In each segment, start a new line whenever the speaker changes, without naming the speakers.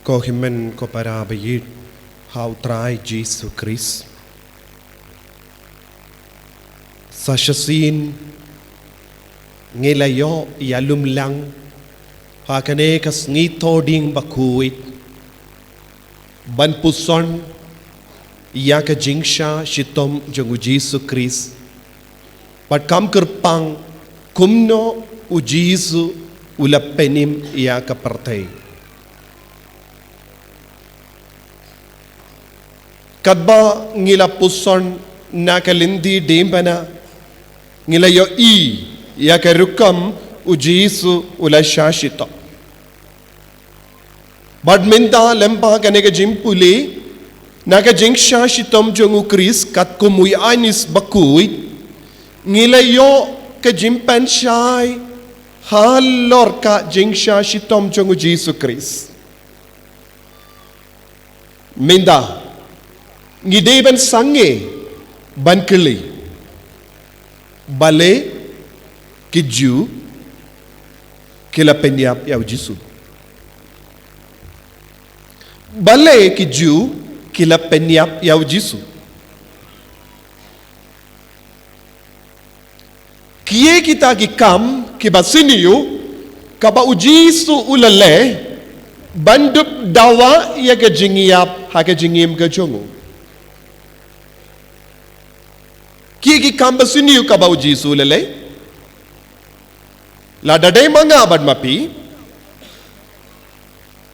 Kohimen ko parabayit how try Jesus Christ. Sa siyasin ngelayo yalum lang hakane kas ngitoding bakuit ban puson iya ka jingsha shitom jangu Jesus Christ pat kam kerpang kumno u Jesus ula penim iya ka partay kadba ngila puson na kalindi dembana ngila ya karukam ujisu ula shashita badminta lempa kanega jimpuli naga jing shashitam jongu Kris kat kumuy anis bakuy ngila ka jimpan shay halor ka jing shashitam jongu Jesu Kris minda ngideban sange bankeli bale kiju kila penyap ya Jesu bale kiju kila penyap ya Jesu kie kita gikam kibasiniyu kaba ujisu ulale bandup dawa ya gajingiyap hakajingim gajongo Kiki kamba siniu kabau Jesu lele la dadai manga bad mapi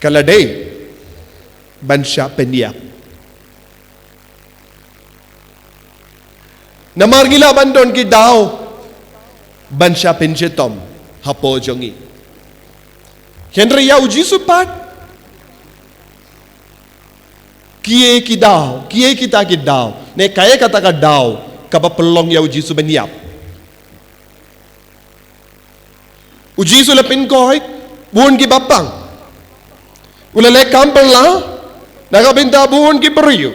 kaladai bansha pendia namar gila bandon ki dao bansha penjetom hapo jongi Henry ya Jesu pat kie ki dao kie kita ki dao ne kaya kata ka dao kaba pelong ya Jesu beniap Jesu lepin koi buon ki bapang ulale kampel la naga binta buon ki beriu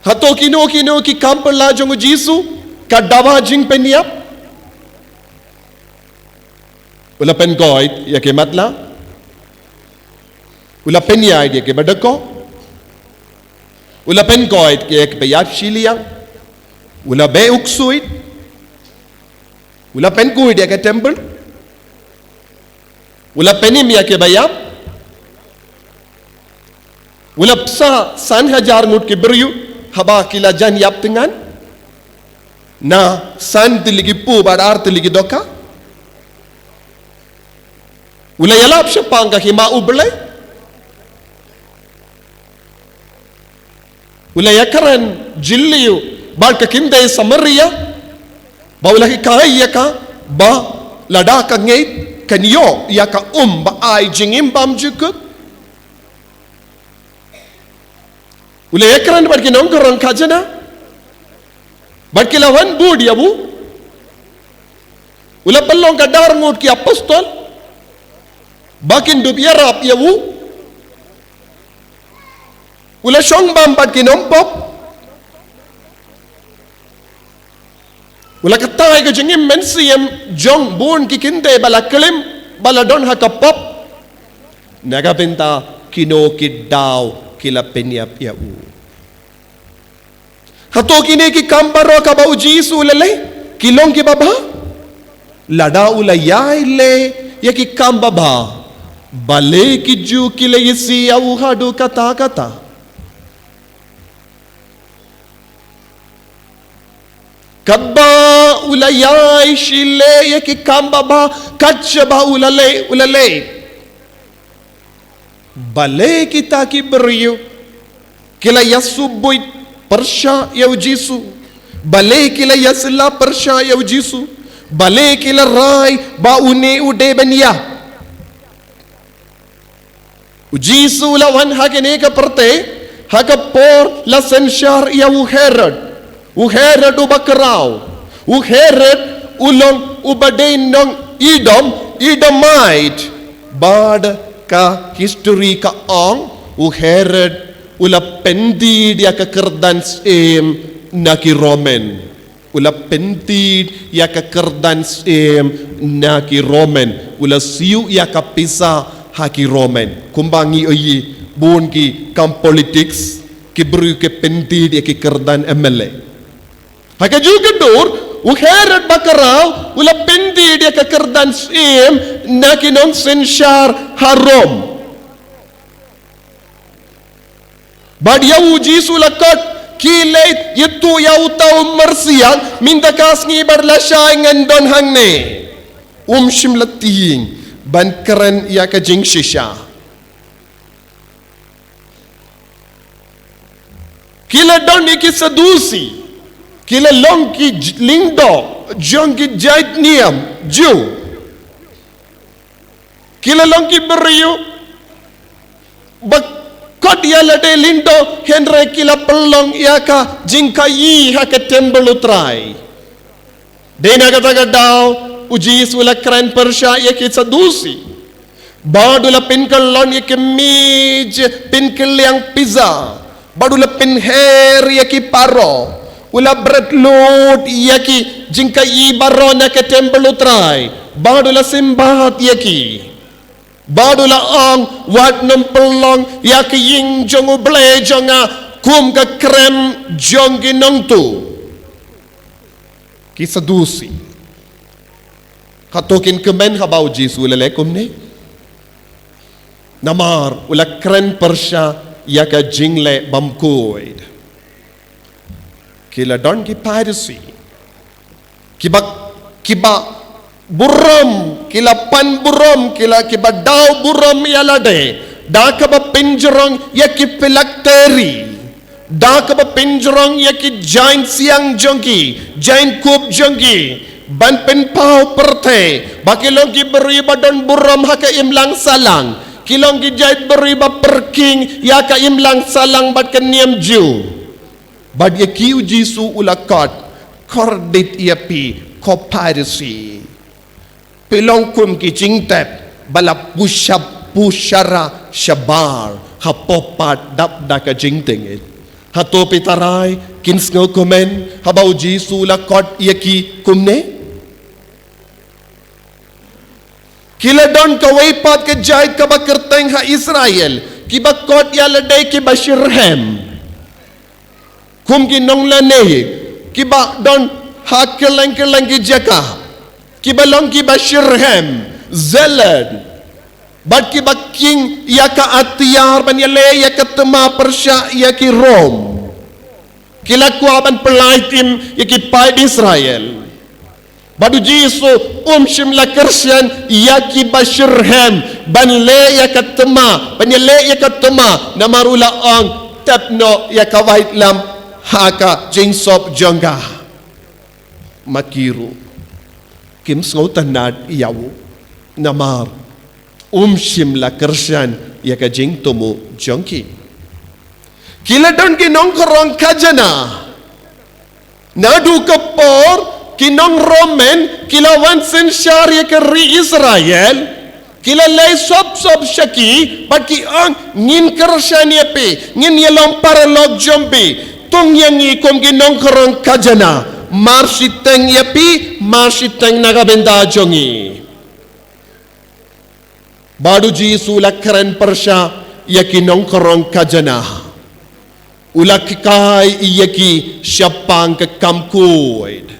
hato kino ki kampel la jong Jesu kadawa jing peniap ulapen koi ya ke matla ulapen ya ke badako Ula penkoit kaya bayat siliang, ula be uksuit, ula penkuit ya ke temple, ula penim ya ke bayat, ula psa san hajar ngut ke beriu haba kila jan yap tengan, na san tiligi pu badar tiligi doka, ula yalap sepang kahima ublay. Ula yakaran jilliyu balka kinde samaria ba ula kai yaka ba ladaka ngait kanyo yaka ba ai jingim bam jukut ula yakaran barki nongkorong kajana barki lawan bud yabu ula pallong kadar ngut ki apostol bakin dub yarap yabu Ula syong bampat kinompop Ula katay ka jengim mensiyem jong buon kikinte bala kelim bala don hakapop Nagabenta kinokid daw kila penyap ya u Hato kini ki kambaro ka ba Jesu ulale kilong ki baba Lada ula yaile ya ki kambaba Bale ki ju kila yisi ya uhadu kata Kabba ulayay shile ya kikamba ba katsa ba ulale bale kita ki beriu kila yasubuit persya ya Jesu bale kila yasla persya ya Jesu bale kila rai ba une ude benya Jesu lawan hakene ka perte hakapor la sensyar ya Herod ubakraw Herod ulong ubadein ng Edomite bad ka history ka ang Herod ula pendid ya kakerdans na ki Roman ula pentid ya kakerdans na ki Roman ula siu ya kapisa haki Roman kumbangi oyi bun ki kam politics ki bru ke penti dia ki kerdan MLA haka juga dur ukheret bakarau ula penti dia ke kerdan sim na kinon sensyar haram bad ya uji sulakot kilait itu ya utau mersiang minta kasngi berlasai ngandon hangne shimlating ban keren ya ka jing shisha kila don iki sedusi kila long ki lindo jong ki jait niam ju kila long ki beriu kot ya lade lindo henre kila pelong ya ka jingkai ha ke tembel utrai dena kata gadau uji sula keren persya ya ki sedusi badula pinkelon ya ki mij pinkel yang pizza badula pin hair ya ki paro ula bread load ya ki jingkai barona ke tembel utrai badula simbahat ya ki badula ang wat nempelong ya ki ying jong uble jonga kum ka krem jong ginong tu ki sedusi katokin kemen habau jisu lelekum ni namar ula kren persya ya ka jingle bamkoid kila don ki piracy kiba buram kila pan buram kila kiba daw buram yalade da ka ba pinjrong ya ki pilakteri da ka ba pinjrong ya ki giant siang jongki giant kup jongki ban pen pau perte bakilong ki beriba don buram haka imlang salang kilong ki jait beriba perking ya ka imlang salang bat keniam ju bad ya ki ujisu ulakat kordit iapi kopirasi pilong kum ki jingtep bala pushara shabar hapopat dap daka jingtengit hato pitaray kins ngo komen habau jisu ulakat yaki kumne kila don kawaipat ke jahit ka bakerteng ha Israel kiba kot ya ladai kiba Shirhem kum ginong lanehi kiba don ha keleng ki jaka kiba long kiba Shirhem Zelad bad kiba king ya ka atiyar ban yale ya ka tema Persya ya ki Rom kila kuaban pelaitim ya ki pai Israel badu jisu shimla kersian yaki bashirhem ban le yakatema ban le yakatema namarula ang tapno yakawait lam haka jingsop jongga makiru kim sngotanad yaw namar shimla kersian yaka jingtomo jongki kila don ginong korong kajana nadu kapor kinong Roman kilawan sensyari ke ri Israel kila lay sop syaki baki ang ngin kersyani pe ngin yalong paralog jombe tong yang ikom ginong korong kajana marsiteng yapi marsiteng nagabenda jongi badu jisu lakren persya yakinong korong kajana ulakikai iyaki syapang ke kamkuid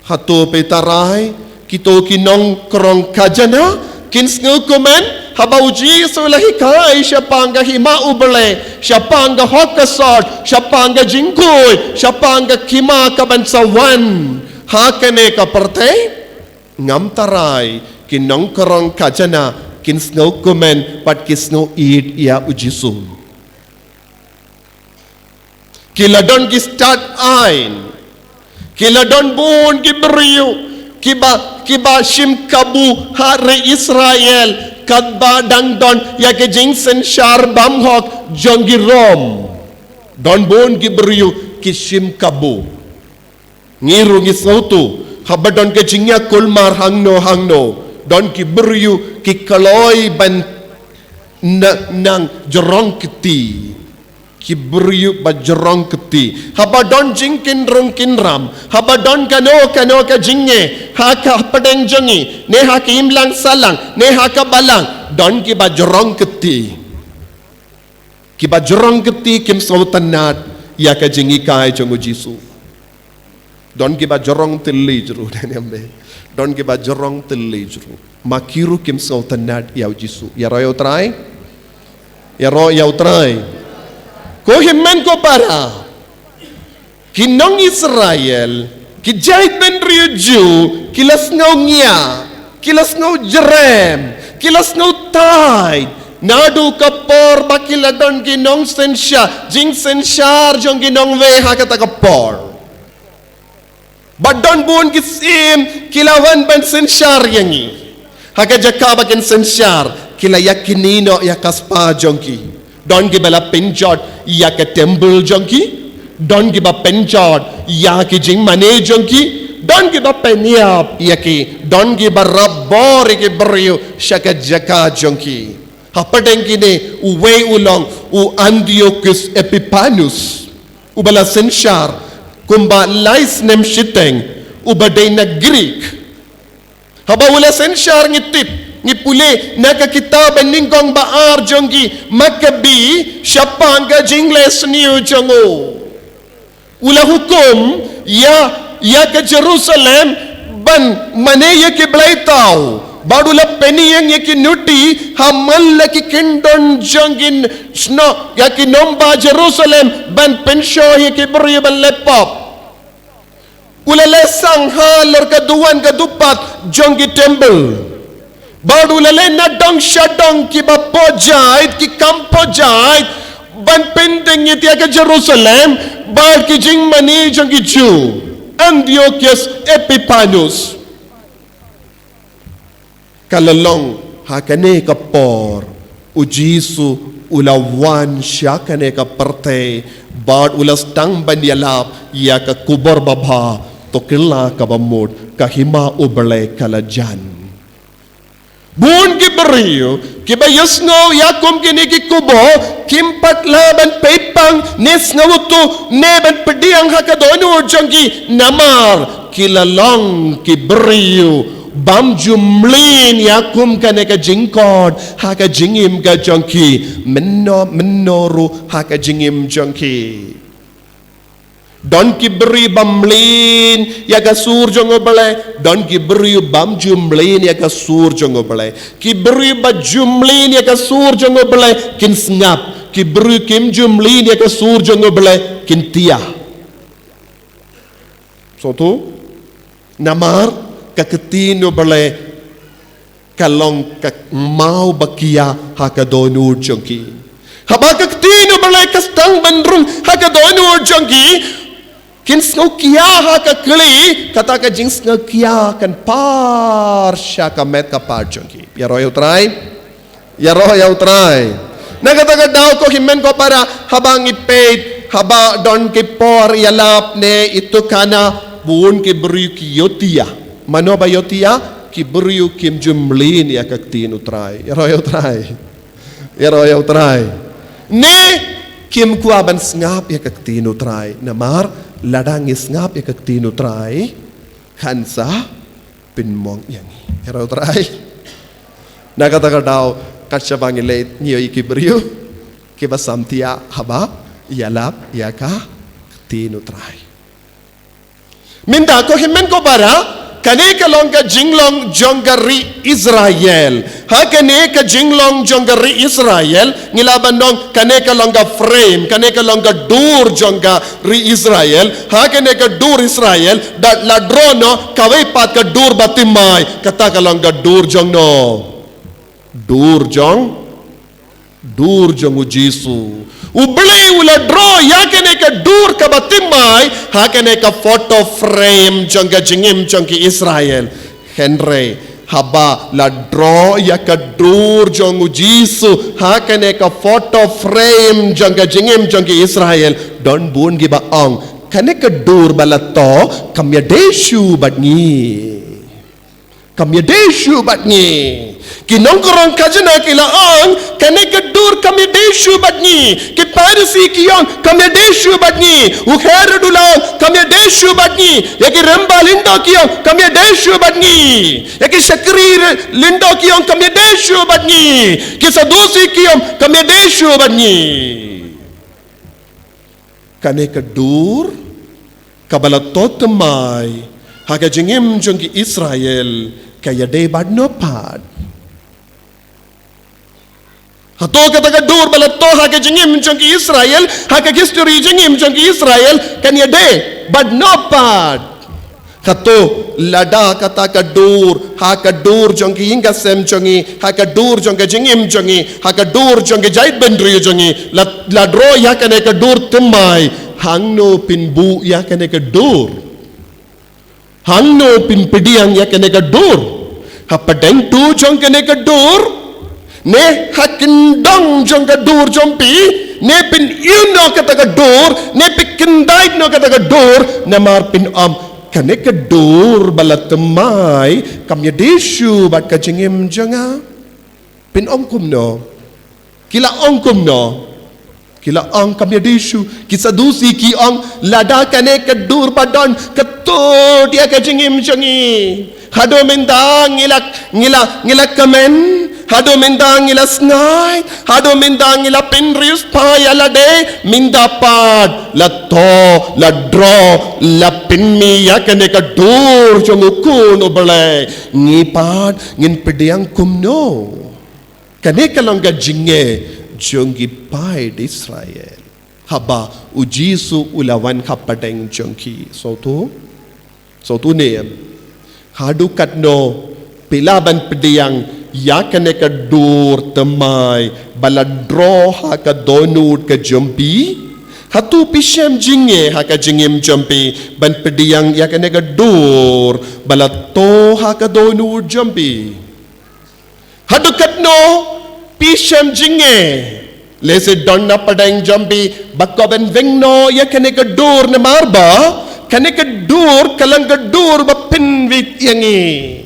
hato petarai kito kinong krong kajana kins ngukumen habauji sulahi kai syapanga hima ubele syapanga hokasot syapanga jingkoy syapanga kima kabansawan hakane kaparte ngamtarai kinong krong kajana kins ngukumen pat kisno id ya ujisu kiladon ki start ain kila don bun kiberiu kiba shim kabu hari Israel kadba dang don ya ke jingsen syar bamhok jongi Rom don bun kiberiu kishim kabu ngiru ngisautu habadon ke jingya kulmar hangno don kiberiu ki kaloi ban nang jorong kiti Kiberiu bajrong keti. Haba don jingkin rong kinram. Haba don kano ka jinge. Haka pedeng jongi. Ne haka imlang salang. Ne haka balang. Don ki bajrong keti. Ki bajrong keti kim sautanat. Ya ka jingi kai jongu Jisu. Don ki bajrong tili juru. Don ki bajrong tili juru. Makiru kim sautanat ya Jisu. Ya royo try. Ya royo try. Ko himmen ko para kinong Israel kijait ben riuju kilas ngau ngia kilas ngau jerem kilas ngau tai nadu kapor bakiladon kinong sensya jing sensyar jong kinong we hakata kapor badon buon kisim kilawan ben sensyar yangi hakajaka bakin sensyar kila yakinino yakaspa jongki Don give a pinchot yak a temple junkie. Don't give a pinchot yaki jing mane junkie. Don't give a penyap yaki. Don't give a rabor ikibrio shaka jaka junkie. Hapadenkine uwe ulong u Antiochus Epiphanus. Ubala senshar kumba lais nem shiteng ubade na Greek. Haba ula senshar ngitip. Ngipuli nakakitaban ningkong baar jonggi Maccabi syapanga jingles niu jongo ula hukum ya ke Jerusalem ban maneya ke blaitau badula peniyang ya ke nuti hamal ki kindon jongin sno ya ke nomba Jerusalem ban pensyo ya ke beri ban lepop ula lesang halor kaduan kadupat jonggi temple Baru lalen na dong syadong ki bapojait ki kampojait ban pendeng iti ke Jerusalem bar ki jing mani jong ki Jew Antiochus Epiphanus kalalong hakane kapor ujisu ulawan syakane kaperte bar ulas tang banyalap ya ka kubor baba tokilla kabamud kahima ubale kalajan Bun ki beriu, ki bayas ngau yakum kini ki kubo, kimpat laban pepang, nes ngawutu, neban pediang hakadonu jangki, namar, kilalong ki beriu, bam jumlin yakum kane ka jingkod, haka jingim ka jangki, menoru haka jingim jangki. Don ki beri bamlin ya ka sur jongo bale don ki beri bam jumlin ya ka sur jongo bale ki beri ba jumlin ya ka sur jongo bale kin snap ki beri kim jumlin ya ka sur jongo bale kin tia so tu namar ka ketino bale kalong ka mau bakia hakadonu jongki habaka ketino bale kastang bandrung hakadonu jongki kin snau kia haka kli kata ka jing snau kia kan par syaka met ka par jongki ya royo try nagata ka daw ko himen ko para habang ipet haba don ki por yalap ne itu kana buun ki beriu ki yotia mano ba yotia ki beriu kim jumlin ya ka tinu try ya royo try ne kim kuaban ngap ya ka tinu try namar ladangis ngap ya kaktino try hansa pinmong yangi hero try nakataka daw katsabang ilate niyo ikibriyo kiba samtia haba yalap yaka kaktino try minda ko himen ko para kane ka long ka jinglong jongari Israel ha kane ka jinglong jongari Israel ngilaban dong kane ka long ka frame kane ka long ka dur jongari Israel ha kane ka dur Israel dat ladrono kawai pat ka dur batimay kata ka long ka dur jong no dur jong Jisu ubli ula draw yakene ka dur ka batimay hakene ka photo frame jongga jingim jongki Israel Henry haba la draw ya ka dur jongu Jisu hakene ka photo frame jongga jingim jongki Israel don bun giba ong kane ka dur balato kamya deshu badngi Kami deshu batni. Kinong korong kajana kilaang kane kedur kami deshu batni. Ki parsi kiyong kami deshu batni. Ukher dulang kami deshu batni. Yaki remba lindo kiyong kami deshu batni. Yaki syakri lindo kiyong kami deshu batni. Ki sadusi kiyong kami deshu batni. Kane kedur kabalatot temai haga jengim jengki Israel kaya de bad no pad. Hato kata kedur balato haga jengim jengki Israel haga history jengim jengki Israel kaya de bad no pad. Hato lada kata kedur haga dur jengki hingga sem jengi haga dur jengki jengim jengi haga dur jengki jait bendri jengi ladro ya kane kedur temai hangno pinbu ya kane kedur hangno pin pediang ya kene kedur hapadeng tu jong kene kedur ne hakindong jong kedur jompi ne pin iuno kata kedur ne pin kendait no kata kedur namar pin kene kedur balat temai kamya desu bat kajengim jonga pin kum no kila kum no kila ang kami desu kisah dusi ki ang lada kane kedur badan ketur dia kajengim jengi hado mendang ngilak kamen hado mendang ngila snai hado mendang ngila penrius paya lade mindapad lato ladro lapinmi ya kane kedur jongu kuno bale ngipad ngin pediang kumno kane kalang gajinge jonggi pai di Israel haba ujisu ulawan kapadeng jongki so tu neem hadu katno pilaban pediang yakane kedur temai baladro haka donud ke jompi hatu pisem jinge haka jingim jompi ban pediang yakane kedur balato haka donud jompi hadu katno pisem jinge lese donna padang jambi bakkoben vengno ya kene kedur ne marba kene kedur kalang kedur bapin wit yangi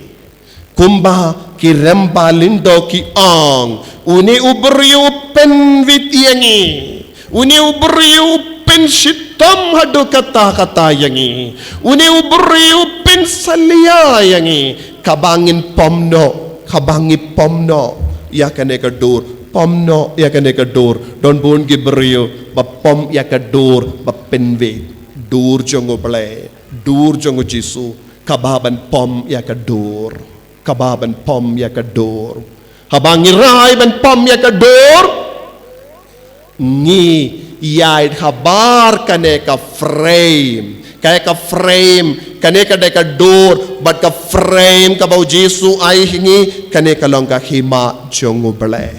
kumba ki remba lindo ki ang uni ubriu pen wit yangi uni ubriu pen shitam hadu kata yangi uni ubriu pen salia yangi kabangin pomno ya kene kedur pomno ya kene kedur don bun gibrio bapom ya kedur bapenwe dur jongo ble dur jongo jisu kababan pom ya kedur habangi rai ban pom ya kedur ngi yai habar kane ka frame kaya ka frame kane ka deka dur bat ka frame ka bau Jesu ai hingi kane ka longka hima jongu bele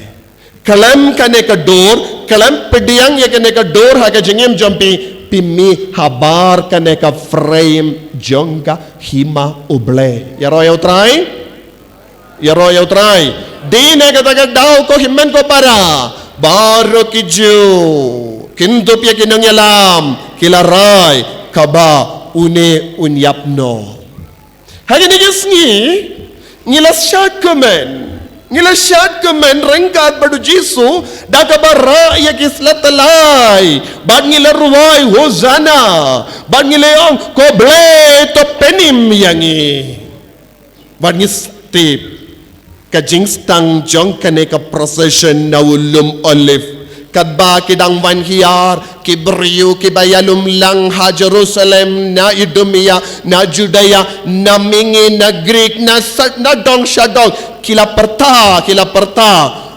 kalam kane ka dur kalam pediang ya kane ka dur ha ka jengim jompi pimi habar kane ka frame jongka hima uble ya royau try dine kata ka daw ko himmen ko para baro kiju kinto pia kinang yalam kilaray kaba une unyapno hagi nigisngi ngila syad kemen rengkat badu Jesu da kabara ya kislatalai bad ngila ruwai hozana bad ngila yang koble to penim yangi bad ngistip kajing stang jong kane ka procession na ulum olive kadba kidang vanhiar kibriu kibayalum lang ha Jerusalem na Idumea na Judea na mingi na Greek na dong syadong kila perta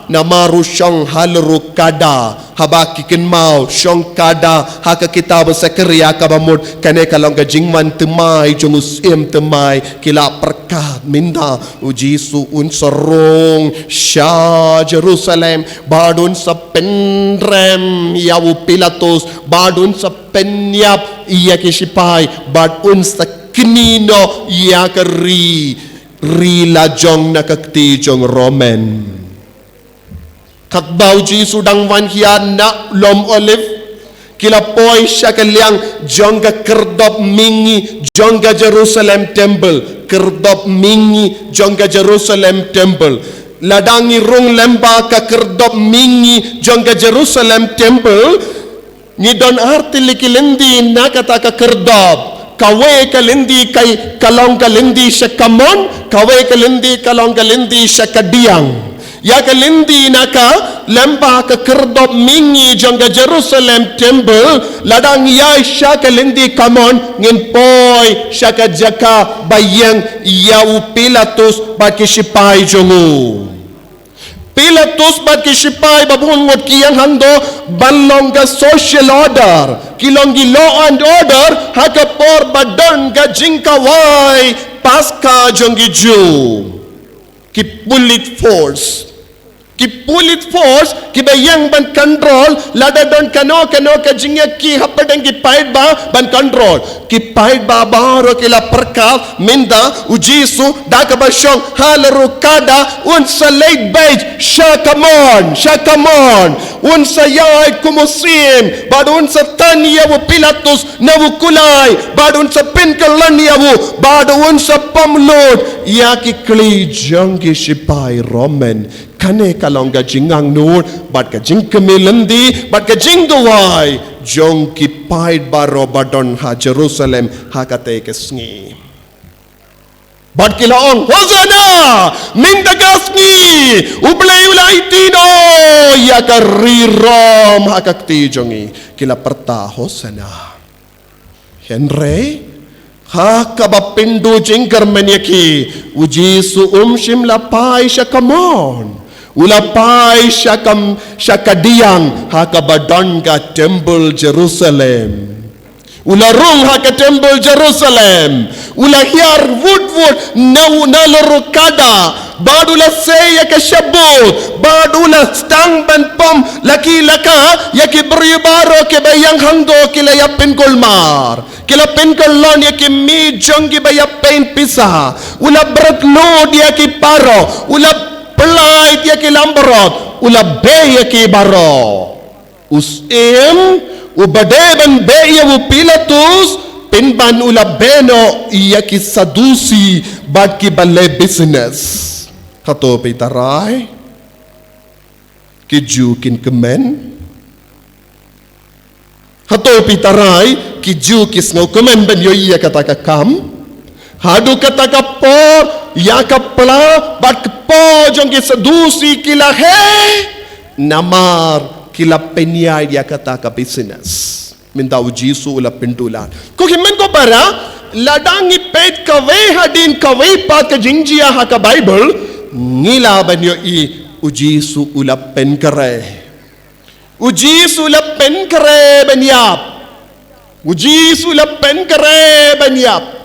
na maru syong halrukada haba kikin mau syong kada haka kitab Zakaria kabamud kane kalong gajingman temai jongus temai kila perkat minda ujisu unsorong sya Jerusalem badun sa penrem yawu Pilatus badun sa penyap iya kisipai badun sa kinino iya keri lajong nakakti jong Roman katbau Jesu dang vanhian na lom olive Kila poi syakaliang jongga kerdop mingi jongga Jerusalem temple. Kerdop mingi jongga Jerusalem temple. Ladangi rung lemba ka kerdop mingi jongga Jerusalem temple. Ni don arti likilendi nakata ka kerdop. Kawe kalindi kay kalong kalindi siya kamon. Kawe kalindi kalong kalindi siya kadiang. Ya kalindi naka lemba ka kerdop mingi jongga Jerusalem temple. Ladang ya siya kalindi kamon. Ngin poy siya kajaka bayang yaw Pilatus bakisipay jongu. Pilatus bat kisipay babungot kiyang hando balong ga social order kilong gi law and order hakapor badon ga jingkaway paska jongi Jew ki police force ki bayang ban control lada don kano ka jingya ki hapadang ki paid ba ban control ki paid ba baro kila perkal minda ujisu daka basyong halaru kada unsa late beige shakamon unsa yay kumusim bad unsa tanya wo Pilatus nawu kulay bad unsa pinkalan yawu bad unsa pamlod yaki kli jangi sipai Roman kane kalongga jingang nur bat ka jing kemilandi bat ka jing duway jong ki paid baro badon ha Jerusalem ha kate kesngi bat kilaong hosana mindagasngi ulay tino ya karirom ha kakti jongi kila perta hosana Henry ha kabapindu jingkar menyaki ujisu shim lapai syakamon ulapai syakadiang hakabadan ka temple Jerusalem ularung haka temple Jerusalem ulahiar wood nalurukada badula seya ka syabut badula stang ban pom laki laka yaki beribaro ke bayang hangdo kila yapin kulmar kila penkolon yaki mi jongi bayapain pisa ula berat load yaki paro ula pelait yaki lamborot ula be yaki baro usim ubadeben be yawu Pilatus pinban ula beno yaki sadusi bad ki bale business hato pitaray ki Jew kin kemen hato pitaray ki Jew kis ngau kemen ben yo iya kataka kam hadu kataka por yakapla bat po jong ki sadusi kila he namar kila penyai dia kata ka business minta ujisu ula pindulan ko himen ko para ladangi pet kawe hadin kawe pat ka jingjia ha ka Bible ngila banyo i ujisu ula penkare ujisu ula penkare banyap ujisu ula penkare banyap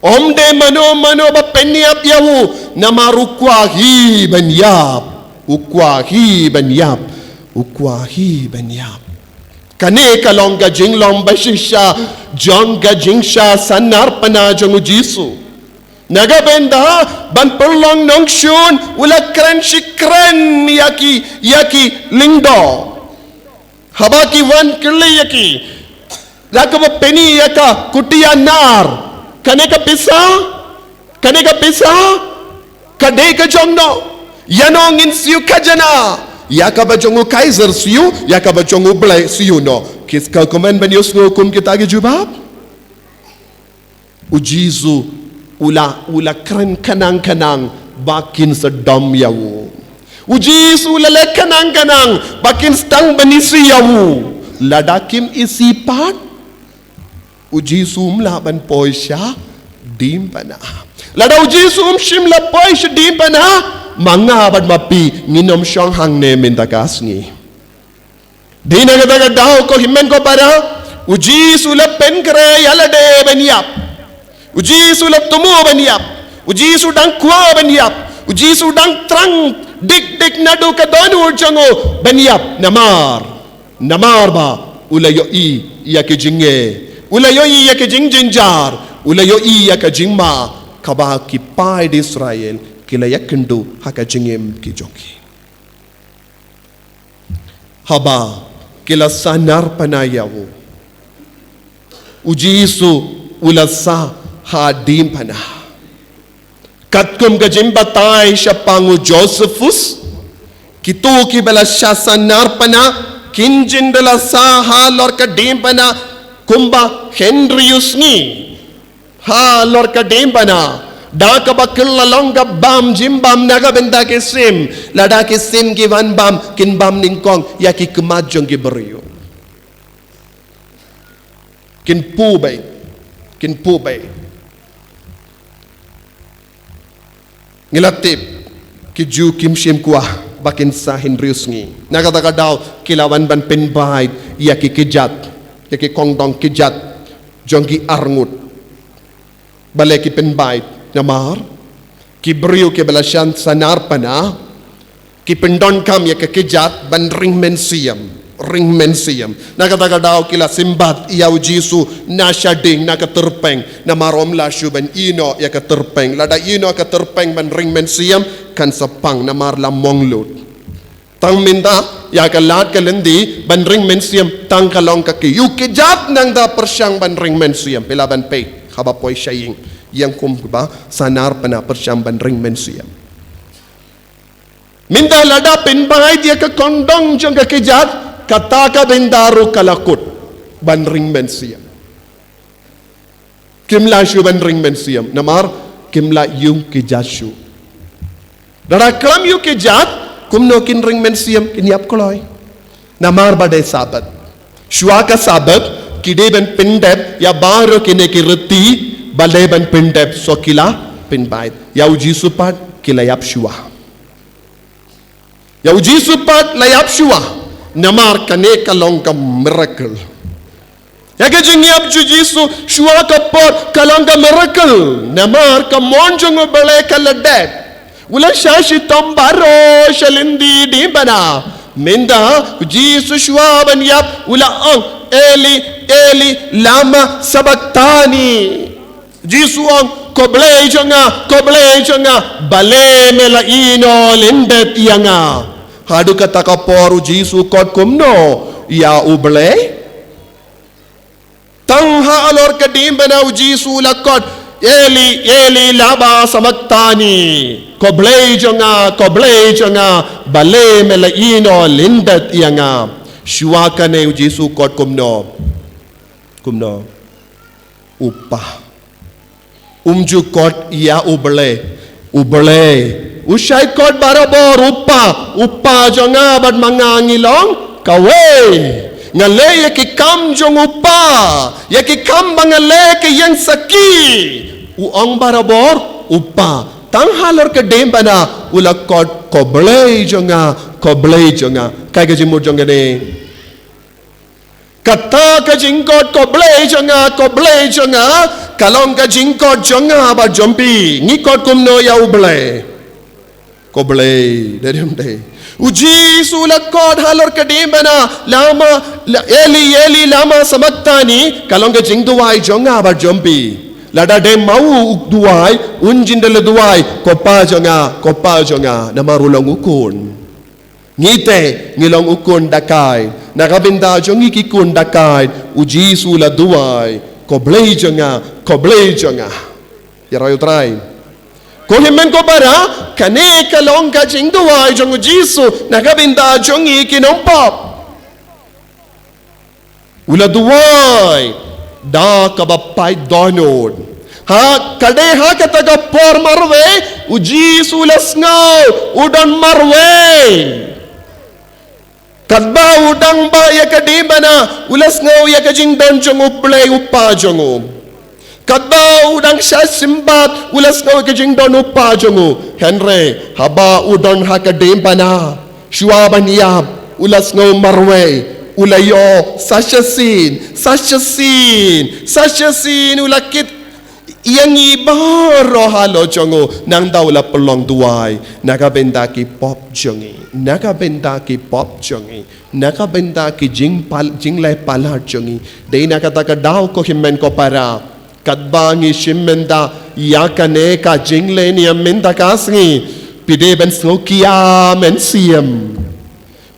omde mano ba penyap yawu namarukwahi banyap ukwahi banyap kane kalong gajing long bashisha jong gajing sha sanar pana jong ujisu naga benda ban perlong nong shun ula kren shikren yaki lingdo habaki wan kirli yaki lakaba peni yaka kutia nar kane ka pisa kade ka jongno yanong in siu kajana yakaba jongu kaiser siu yakaba jongu blai siu no kis ka komen ben yosgo kum kita gi jubab ujizu ula kren kanang bakin sedam yawu ujizu ula le kanang bakin stang benisi yawu ladakim isi pat ujizu mla ban poisha dim pana lada ujizu shimla poisha dim pana manga bad mapi nginom syong hang ne mintagasngi dina kata daw ko himen ko para uji sula penkre yalade banyap uji sula tumu banyap uji sudang kwa banyap uji sudang trang dik nadu ka donu jango banyap namar ba ulayo i ya ke jinge ulayo i ya ke jinginjar ulayo i ya ke jingma kaba ki pai di Israel kila yakendu haka jingem ki joki haba kila sanar panayaw. Uji Yesu ulasa hadim pana. Katkum gajimbatay siya pangu Josephus, kitu kibala siya sanar pana, kinjin dala sa halor kadim pana, kumba Henryus ni halor kadim pana. Daka bakil lalong bam jimbam naga benda kesim lada kesim givan bam kin bam ningkong yaki kemajong giberiyo kin pubay ngilatip kiju kim shim kuah bakin sa Henryus ngi naga daw kilawan ban penbait yaki kijat yaki kongdong kijat jonggi arngut baleki penbait namar ki beriu ke belasyan sanar pana ki pendon kam ya ke kejat ban ring mensiam nakataga daw kila simbat iyaw Jisu na syading na katerpeng na marom la ban ino ya katerpeng lada ino katerpeng ban ring mensiam kan sapang na marla monglut tang minta ya kalat kalendi ban ring mensiam tang kalong kaki yu kejat nang da persyang ban ring mensiam pila ban pe kabapoy syaying yang kumba sanar pana persyamban ring mensiam. Minta lada penbahai dia ke kondong jong ke kejat kata ka bendaru kalakut ban ring mensiam. Kimla syu ban ring mensiam namar kimla yung kejat syu. Dara klam yu kejat kumno kin ring mensiam kinyap koloi. Namar badai sabat. Syua ka sabat kide ban pendep ya baro kine kireti baleban pendep so kila penbait ya uji supat kila yap shua ya uji supat la yap shua namar kane kalong ka miracle ya ke jingyap ju Jisu shua ka pot kalong ka miracle namar ka monjong bale kaladet wala shashi tombaro shalindi di bana menda Jisu shua ban yap wala ang Eli lama sabaktani Jisu ang koblay jonga bale mela ino lindet yanga hadu kata kaporu Jisu kod kumno ya uble tangha alor kadim bana Jisu lakod Eli laba samaktani koblay jonga bale mela ino lindet yanga syuaka ne Jisu kod kumno upah umju kot ya uble usai kot barabor upa jonga bad mangangilong kawe ngale ya ki kam jong upa ya ki kam bangale ke yang saki uang barabor upa tang halor ke dembana ula kot koble jonga kai ke jimur jonga ne kata ka jingkot koble jonga kalong ka jingkot jonga ba jompi ngikot kumno ya uble koble dari uji sulakot halor kadimana lama eli lama samaktani kalong ka jingduai jonga ba jompi lada de mau duai unjindele duai kopa jonga namarulong ukun ngite ngilong ukun dakai nakabenda jongi kikun dakai uji sula duai koblei jonga yarayo try ko himen ko bara kane kalong ka jing duai jong Jisu nakabenda jongi kinompop ula duai da kabapai donod ha kade ha kataga por marwe uji sula sngaw udan marwe kadba udang ba ya kadibana ulas ngaw ya kajing don jong uplay upa jong kadba udang sya simbat ulas ngaw kajing don upa jong Henry haba udon ha kadibana syuaban yab ulas ngaw marwe ulayo sasyasin ulakit yang ibaro halo jongo nang daula pelong duai nakabenda ki pop jongi nakabenda ki jinglai pala jongi dei nakataka daw ko himen ko para kadbangi shimmenda yakane ka jingle ni amenda kasngi pide ben slokia mensiam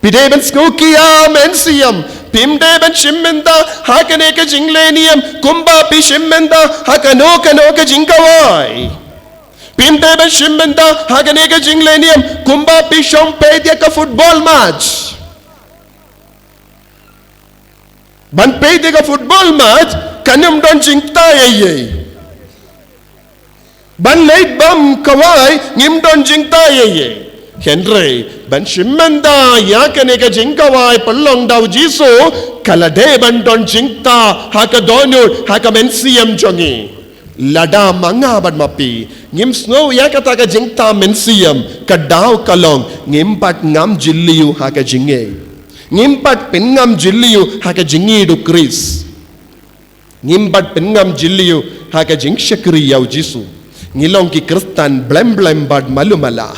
Pide ben skokia mensiam. Pimde ben shimmenda hakane ka jinglenium. Kumba pi shimmenda hakano kano ka jingkawai. Pimde ben shimmenda hakane ka jinglenium. Kumba pi shompedia ka football match. Ban pedia ka football match kanum don jingta ye. Ban late bam kawai ngim don jingta ye. Henry ban shimmenda yakane ka jingkawai palong daw jiso kalade ban don jingta haka donur haka mensiam jongi lada manga ban mapi ngim snow yakata ka jingta mensiam kadaw kalong ngimpat ngam jilliu haka jinge ngimpat pengam jilliu haka jingi du kris ngimpat pengam jilliu haka jing shakri yaw jisu ngilong ki kristan blem blem bad malumala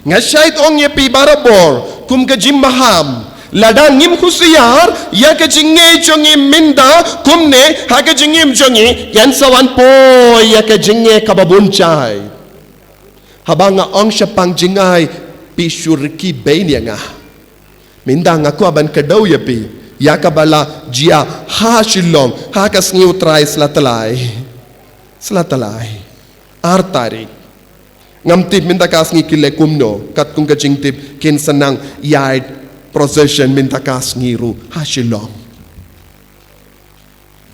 ngashait ong ye pi barabor kum ka jim maham lada ngim khusiyar ya ka jinge chongi minda kumne ha ka jingim chongi yan sawan po ya ka jinge kababunchay habang ong siya pang jingay pi surki benya nga minda nga ko aban kadaw ya pi ya ka bala jia ha shilong ha ka sngiu try slatalay artari ngamtip minta kas ngi kile kumno kat kung ka jingtip kin sanang yard procession minta kas ngiru hasilong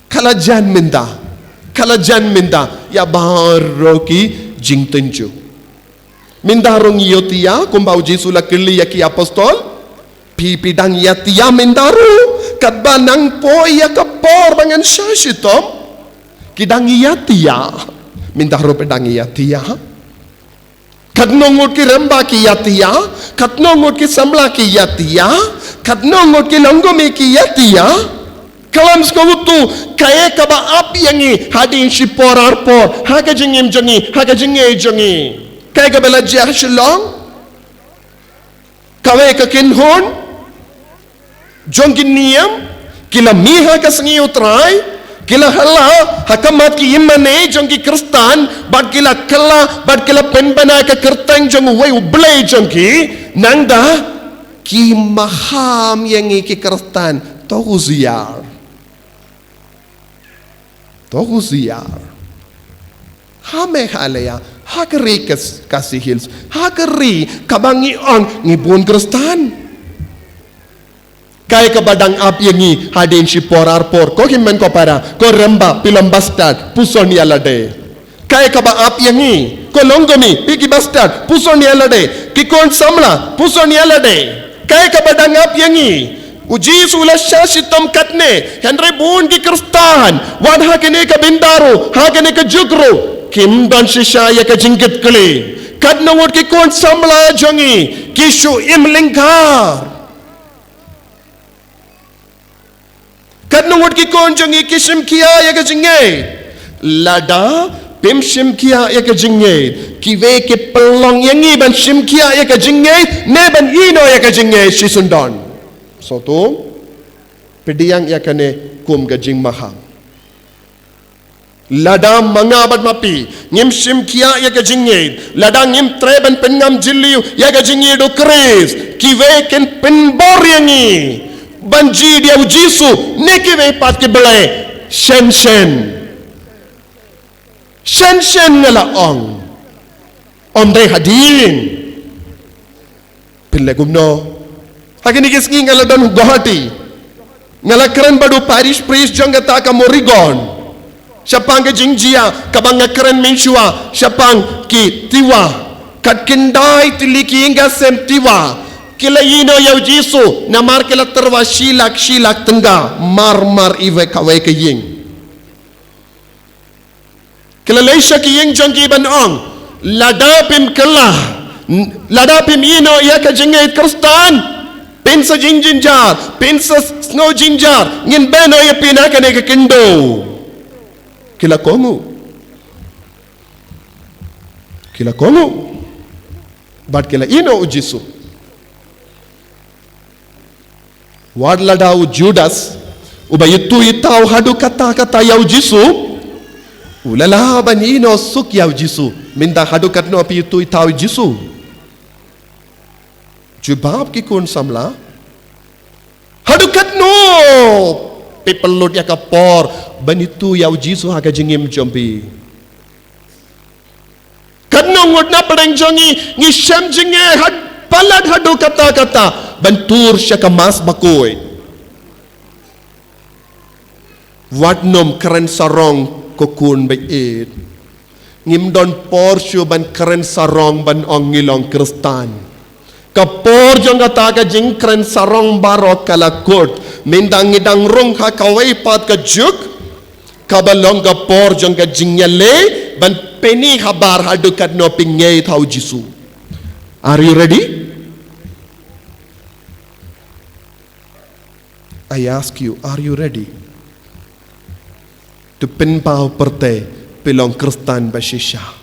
kalajan minta ya baro ki jingtenju minta rong yotia kumbau jisu la kili ya ki apostol pipidang yatia mindaru kat banang po ya kapor bangan syashitom kidang yatia mindaru pedang yatia Katnongot ki remba ki yatia, katnongot ki samla ki yatia, katnongot ki langgomi ki yatia. Kalam skawutu kaya kaba api yangi hadin shipor arpor, haga jingim jongi, haga jinge jongi. Kaya kabala jia shilong, kawe ka kinhon, jongin niyam, kila miha ka sangi utray. Kila hala hakamat ki imane jong ki kristan bad kila kala bad kila penbana ka kertang jong way ublay jong ki nangda ki maham yangi ki kristan tohuziyar hame halaya hakri kasihils hakri kabangi on ngibun kristan kaya kabadang api yangi hadin si porar por ko himmen ko para ko remba pilam bastard puson yalade kaya kaba api yangi ko longomi pigi bastard puson yalade ki kon samla puson yalade kaya kabadang api yangi uji sula shashitam katne henry bun ki kristan wad hakene ka bindaru hakene ka jugru kim don shishaya ka jingit kli kadna wad ki kon samla jongi kishu imlingkar kadnongot ki konjongi kishim kiya ya ka jinge lada pim shim kiya ya ka jinge kiwe ke pelong yangi ban shim kiya ya ka jinge ne ban ino ya ka jinge shisundon so to pidiyang ya ka ne kum ka jing maham lada mangabad mapi ngim shim kiya ya ka jinge lada ngim treban pengam jilliu ya ka jinge do kris kiwe ken penbor yangi banji dia ujisu neki ve pat ke belai shen ngala om dai hadin pille gumno hakini kisngi ngala dan Guwahati ngala keren badu parish priest jongata ka Morigon siapang ke jingjia kabang keren menshua siapang ki tiwa kat kendai tiliki inga sem tiwa kila ino yaw jisu namar kila terwa shilak tengah mar iwe kawe ke ying kila leisha ki ying jongki ban ong ladapim ino ya ka jingay kristan pinsa jinjar pinsa snow jinjar ngin beno ya pinaka ne ka kindo kila kongu bat kila ino ujisu wadladau Judas uba itu itau hadu kata yau jisu ulala banino suk yau jisu minta hadu katno api itu itau jisu jubab ki kun samla Hadukat no pepelut ya kapor banitu ya ujisu haka jingim jombi. Kanong na parang jongi ngisam jinge palat hadu kata-kata bantur siya kamas bakoy. Wadnom keren sarong kokun bayit. Ngimdon porsyo ban keren sarong ban ongilong kristan. Kapor jong kata jing keren sarong barok kalakot mindang ngidang rong hakawai pat ka juk kabalong kapor jong ka jingyale ban peni habar hadukat no pingay tau jisu. Are you ready? I ask you, are you ready to pinpau perte pilong kristan basisya?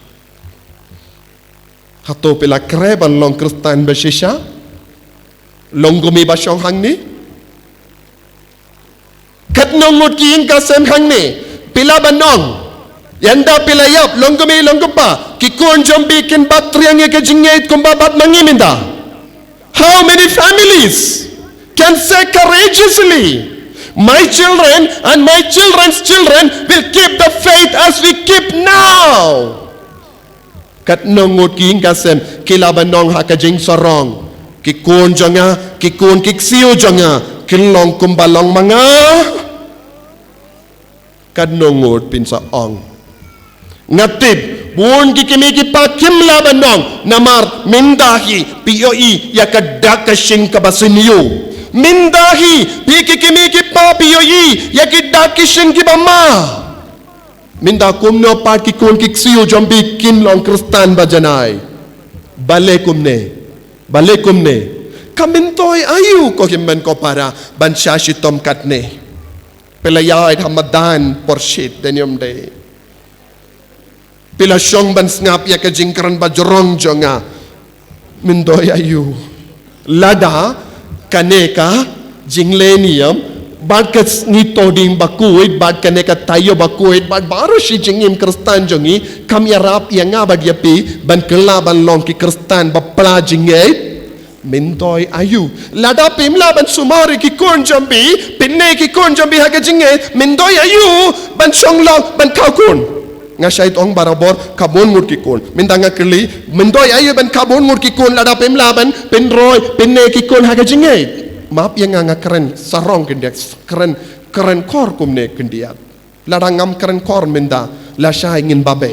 Hato pila kreban long kristan basisya? Long gumi basyong hang ni? Katnong ngut kiing kasem hang ni? Pila banong? Yanda pila yap, long gumi long gupa? Kikun jombi kin batriang ye kajingait kumbabat mangiminda? How many families can say courageously, my children and my children's children will keep the faith as we keep now? Kat nongut kiing kasem kilaban nong hakajing sorong kikun jonga kikun kiksiu jonga kilong kumbalong mga kat nongut pinsa ong ngatib bun kikimi kipakim laban nong namar mindahi POE yakadak kasing kabasinyo mindahi pikikimi kipa POE yakidak kasing kibama minda kumno pat ki kun kiksiyo jombi kin long kristan bajanay bale kumne kamintoy ayu ko himmen ko para bansya shitom katne pelayay hamadan porshit denyom de pila syong bansngap ya kajingkaran bajorong jonga mindoy ayu lada kaneka jinglenium bad ka ngito ding bakuit bad ka neka tayo bakuit bad baru si jingim kristan jongi kami arap yang ngabad yapi ban kelaban long ki kristan bapla jingait mintoy ayu lada pimla ban sumari ki kun jambi pinne ki kun jambi haga jingait mintoy ayu ban songlong ban kaukun nga syait ong barabor kabon ngur ki kun minta nga keli mintoy ayu ban kabon ngur ki kun lada pimla ban pinroy pinne ki kun haga jingait maaf yang nga keren sarong kendia keren kor kumne kendia ladang ngam keren kor minda la sya ingin babe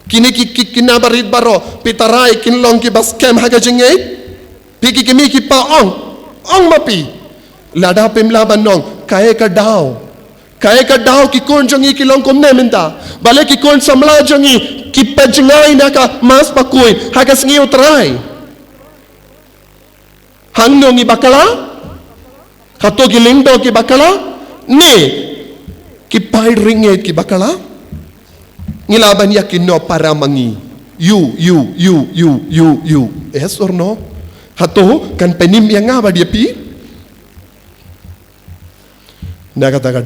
kini kinabarit baro pitarai kinlong ki baskem haga jengait piki kimi ki pa ong mapi lada pimla banong kaya ka daw ki kon jongi kilong kumne minda bale ki kon samla jongi kipajengay naka mas pakuin hagas ngiyo try hangno ngi bakala kato gilindo ki bakala ni kipay ringet ki bakala ngilaban yakin no para mangi you yes or no hato kan penim yang nga ba dia pi nagataga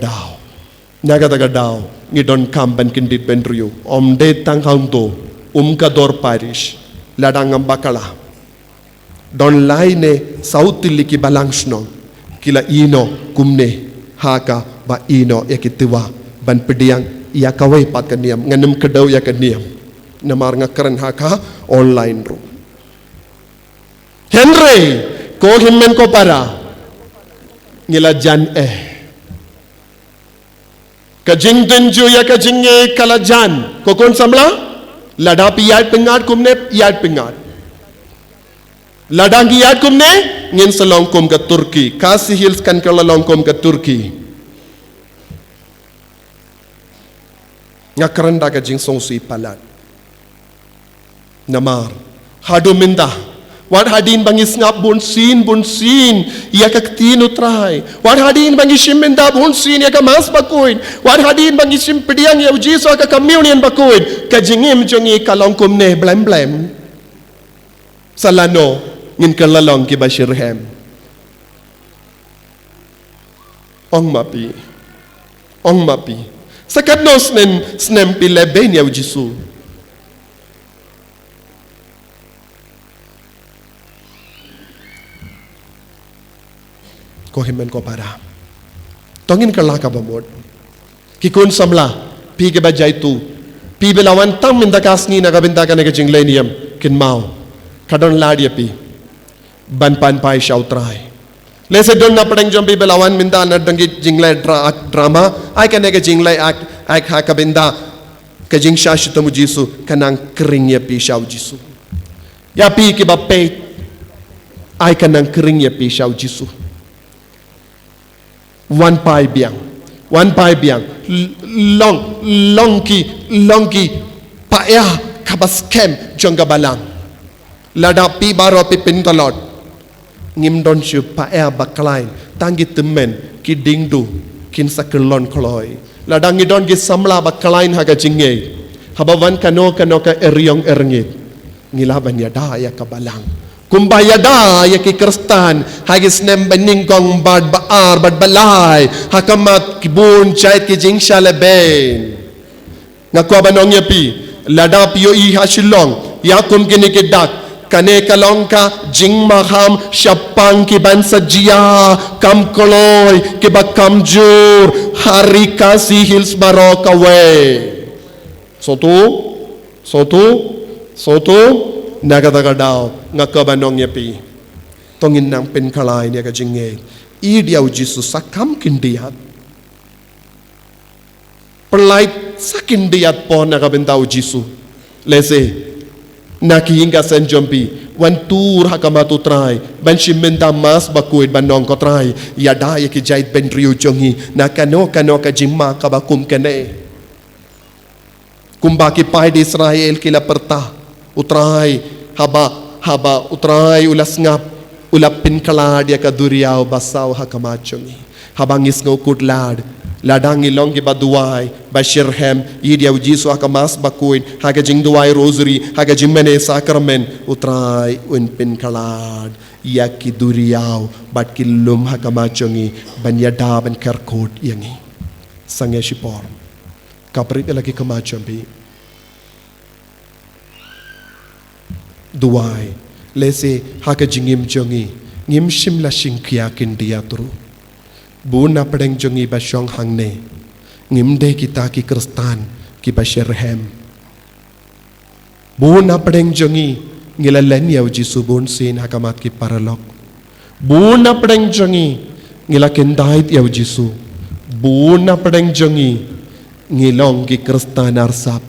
daw ngidon kamban kindit benriyo omde tanghanto kador parish ladangam bakala don laine sautili ki balangsno kila ino kumne haka ba ino yakitiwa ban pediyang iya kawai pat kaniam nganem kedaw ya kaniam namar nga keren haka online ro Henry ko himmen ko para ngila jan kajing denju ya kajinge kalajan kokon samla ladapi yat pengat kumne yat pengat ladang yat kumne ngin salong kum ke Turki kasih hills kan kalalong kum ke Turki ngakaranda kajing songsi palat namar hadu minda Wat hadin bangis ngap bunsin ia ka tinu try. Wat hadin bangis siminda bunsin ia ka mas bakuin. Wat hadin bangis simpediang ia uji so ka communion bakuin. Kajingim jongi kalongkum ne blem. Salano ngin kalalong ki Bashirhem. Ong mapi. Sakat no snem pileben ia uji su. ko himen ko para tongin kala ka bamod kikun samla pi ke bajai tu pi belawan tam minta kasni na kabinta ka nega jinglenium kin mau kadon ladia pi ban pan pai shautrai lese don na padang jom pi belawan minta na dangi jingle drama ai ka nega jingle ai ha kabinda ka jing shashitamu jisu kanang kering ya pi shau jisu ya pi ke bape ai kanang kering ya pi shau jisu one pai biang longki paia kabas kem jongga balang lada pi baro pi pintalot ngim don shu paia baklain tangi temen ki dingdu kin sakelon kloi lada ngidon gi samla baklain haga jinge habawan kano ka eryong erngit ngilaban ya da ya kabalang kumbayada ya ki kristan hagis nem bening kong bad baar bad balai hakamat kibun chait ki jing shaleben ngakwa banong ya pi lada pio I hashilong ya kum kini ke dak kane kalong ka jing maham syapang ki ban sajia kam koloi ki bakam jur hari kasih hills barokawe sotu nagadagadaw ngakabanong ya pi tongin nang pinkalay niya ka jinge idiaw Jesus sakam kindiyat perlait sa kindiyat po nakabintaw Jesus lese nakihinga sen jompi wan tur hakamatu try ban shimenda mas bakuid banong ko try yada ya ki jait ben riu jongi nakano ka jimma kabakum kene kumbaki pai di Israel kila perta utrai haba utrai ulas ngap ulapin kalad ya kaduriaw basaw hakamachongi habangis ngukut ladang ilong ki baduay bashirhem yidiaw jisu hakamas bakuin haga jing duay rosary haga jimmene sakramen utrai unpin kalad ya ki duriaw bat kilum hakamachongi banyada ban karkot yangi sange shipor kaprit lagi kamachombi duai lese haka jingim jongi ngim shimla shingkia kindia turu buna padeng jongi basyong hangne ngimde kita ki kristan ki basherhem buna padeng jongi ngilalen yaw jisu bon sin hakamat ki paralok buna padeng jongi ngilakendait yaw jisu buna padeng jongi ngilong ki kristan arsap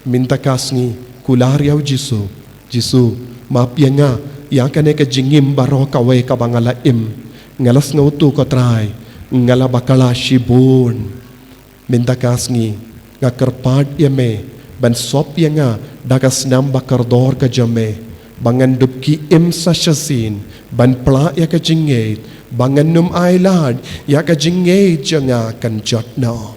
minta kasngi kular yaw jisu mapia nga yang kane ka jingim baro kawe ka bangala im ngalas ngautu ko try ngala bakala shibun minta kasngi nga kerpad yame ban sop nga dagas nam bakardor ka jame bangan dupki im sa shasin ban pla ya ka jingate bangan num ailad ya ka jingate janga kan jotno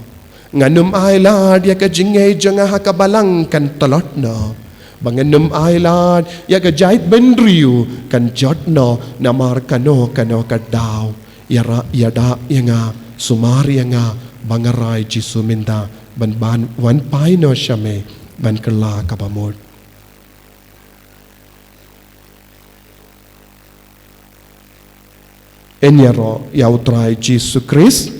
nganum ailad ya ka jingate janga hakabalang kan talot no banganum ailad ya ka jait benriu kan jotno namar kano kadaw yada yanga sumari yanga bangarai jisu minda ban wan paino shame ban kala kabamod enyaro yautrai jisu Christ